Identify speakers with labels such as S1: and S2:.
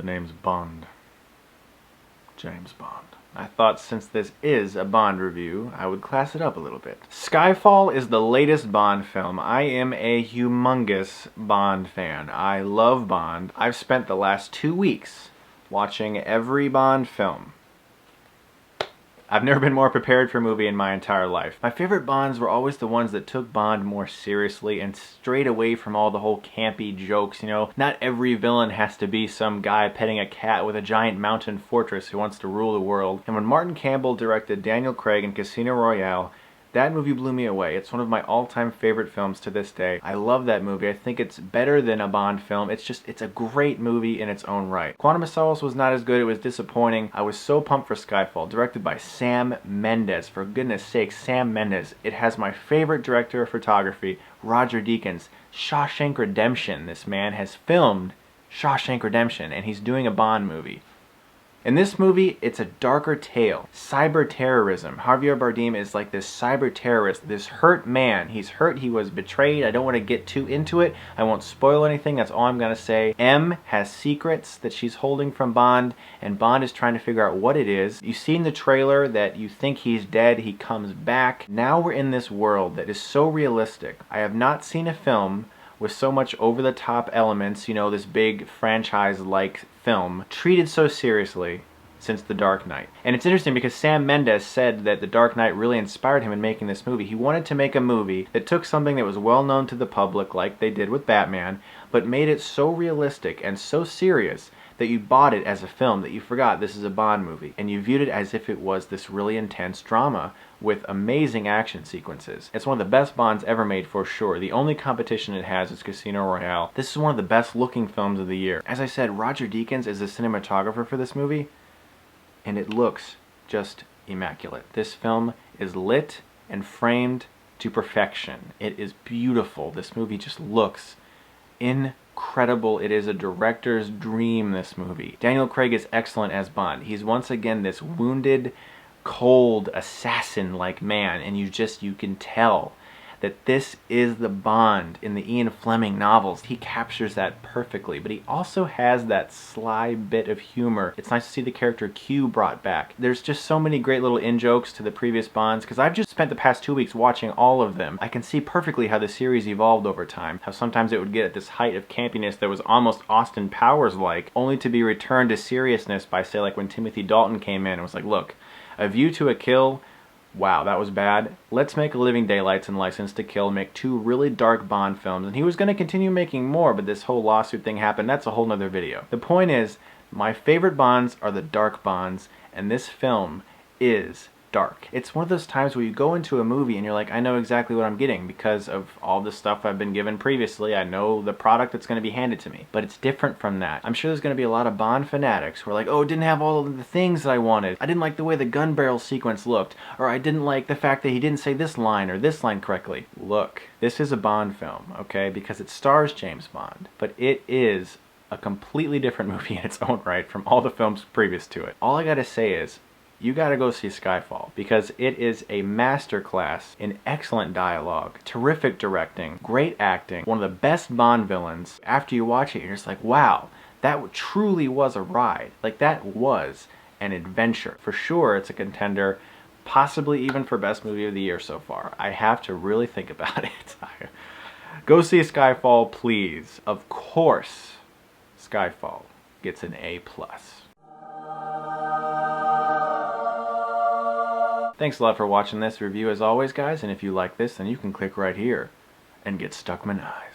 S1: name's Bond. James Bond. I thought since this is a Bond review, I would class it up a little bit. Skyfall is the latest Bond film. I am a humongous Bond fan. I love Bond. I've spent the last 2 weeks watching every Bond film. I've never been more prepared for a movie in my entire life. My favorite Bonds were always the ones that took Bond more seriously and strayed away from all the whole campy jokes, you know? Not every villain has to be some guy petting a cat with a giant mountain fortress who wants to rule the world. And when Martin Campbell directed Daniel Craig in Casino Royale, that movie blew me away. It's one of my all-time favorite films to this day. I love that movie. I think it's better than a Bond film. It's a great movie in its own right. Quantum of Solace was not as good. It was disappointing. I was so pumped for Skyfall, directed by Sam Mendes. For goodness sake, Sam Mendes. It has my favorite director of photography, Roger Deakins. Shawshank Redemption. This man has filmed Shawshank Redemption, and he's doing a Bond movie. In this movie, it's a darker tale. Cyber terrorism. Javier Bardem is like this cyber terrorist, this hurt man. He's hurt, he was betrayed. I don't want to get too into it. I won't spoil anything, that's all I'm going to say. M has secrets that she's holding from Bond, and Bond is trying to figure out what it is. You see in the trailer that you think he's dead, he comes back. Now we're in this world that is so realistic. I have not seen a film with so much over-the-top elements, you know, this big franchise-like film, treated so seriously since The Dark Knight. And it's interesting because Sam Mendes said that The Dark Knight really inspired him in making this movie. He wanted to make a movie that took something that was well known to the public, like they did with Batman, but made it so realistic and so serious that you bought it as a film, that you forgot this is a Bond movie, and you viewed it as if it was this really intense drama with amazing action sequences. It's one of the best Bonds ever made for sure. The only competition it has is Casino Royale. This is one of the best looking films of the year. As I said, Roger Deakins is the cinematographer for this movie, and it looks just immaculate. This film is lit and framed to perfection. It is beautiful. This movie just looks incredible. It is a director's dream, this movie. Daniel Craig is excellent as Bond. He's once again this wounded, cold, assassin-like man, and you can tell that this is the Bond in the Ian Fleming novels. He captures that perfectly, but he also has that sly bit of humor. It's nice to see the character Q brought back. There's just so many great little in-jokes to the previous Bonds, because I've just spent the past 2 weeks watching all of them. I can see perfectly how the series evolved over time, how sometimes it would get at this height of campiness that was almost Austin Powers-like, only to be returned to seriousness by, say, like when Timothy Dalton came in and was like, look, A View to a Kill, wow, that was bad. Let's make A Living Daylights and License to Kill, make 2 really dark Bond films. And he was going to continue making more, but this whole lawsuit thing happened. That's a whole nother video. The point is, my favorite Bonds are the dark Bonds, and this film is dark. It's one of those times where you go into a movie and you're like, I know exactly what I'm getting because of all the stuff I've been given previously. I know the product that's going to be handed to me. But it's different from that. I'm sure there's going to be a lot of Bond fanatics who are like, oh, it didn't have all of the things that I wanted. I didn't like the way the gun barrel sequence looked. Or I didn't like the fact that he didn't say this line or this line correctly. Look, this is a Bond film, okay? Because it stars James Bond. But it is a completely different movie in its own right from all the films previous to it. All I gotta say is, you gotta go see Skyfall, because it is a masterclass in excellent dialogue, terrific directing, great acting, one of the best Bond villains. After you watch it, you're just like, wow, that truly was a ride. Like, that was an adventure. For sure, it's a contender, possibly even for Best Movie of the Year so far. I have to really think about it. Go see Skyfall, please. Of course, Skyfall gets an A+. Thanks a lot for watching this review as always, guys, and if you like this, then you can click right here and get Stuckmann eyes.